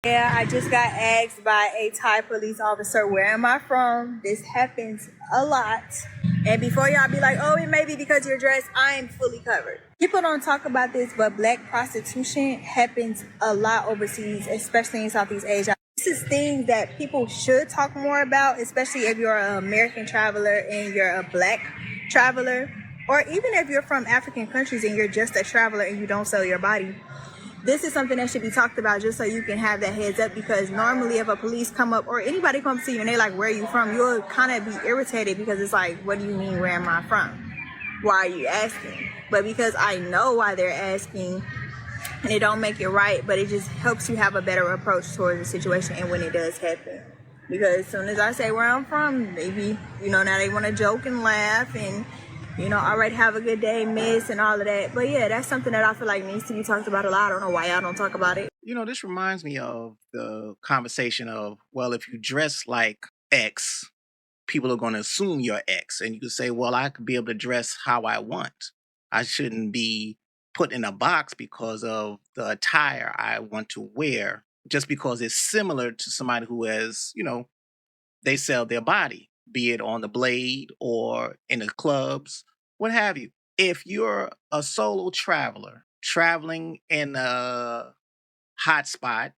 Yeah, I just got asked by a Thai police officer, where am I from? This happens a lot. And before y'all be like, oh, it may be because you're dressed, I am fully covered. People don't talk about this, but black prostitution happens a lot overseas, especially in Southeast Asia. This is things that people should talk more about, especially if you're an American traveler and you're a black traveler, or even if you're from African countries and you're just a traveler and you don't sell your body. This is something that should be talked about, just so you can have that heads up, because normally if a police come up or anybody comes to you and they're like, where are you from? You'll kind of be irritated, because it's like, what do you mean, where am I from? Why are you asking? But because I know why they're asking, and it don't make it right, but it just helps you have a better approach towards the situation and when it does happen. Because as soon as I say where I'm from, maybe, now they want to joke and laugh and, all right, have a good day, miss, and all of that. But yeah, that's something that I feel like needs to be talked about a lot. I don't know why y'all don't talk about it. This reminds me of the conversation of, well, if you dress like X, people are going to assume you're X. And you could say, well, I could be able to dress how I want. I shouldn't be put in a box because of the attire I want to wear, just because it's similar to somebody who has, they sell their body, be it on the blade or in the clubs, what have you. If you're a solo traveler traveling in a hot spot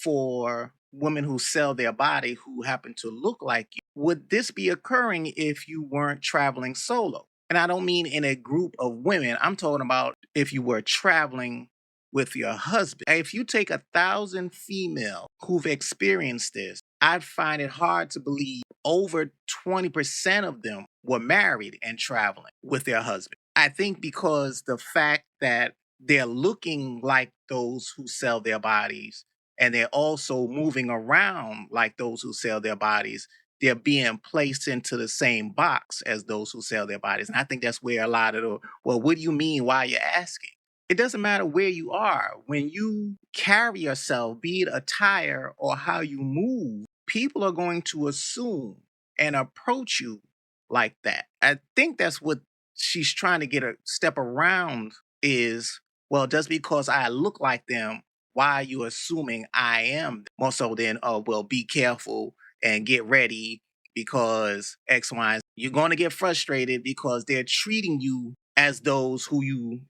for women who sell their body who happen to look like you, would this be occurring if you weren't traveling solo? And I don't mean in a group of women. I'm talking about if you were traveling with your husband. If you take 1,000 females who've experienced this, I'd find it hard to believe over 20% of them were married and traveling with their husband. I think because the fact that they're looking like those who sell their bodies, and they're also moving around like those who sell their bodies, they're being placed into the same box as those who sell their bodies. And I think that's where a lot of the, well, what do you mean? Why you're asking? It doesn't matter where you are. When you carry yourself, be it attire or how you move, people are going to assume and approach you like that. I think that's what she's trying to get a step around is, well, just because I look like them, why are you assuming I am? More so than, oh, well, be careful and get ready because X, Y, and Z. You're going to get frustrated because they're treating you as those who you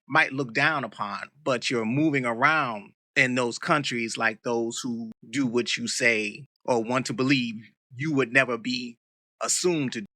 might look down upon, but you're moving around in those countries like those who do what you say or want to believe you would never be assumed to do.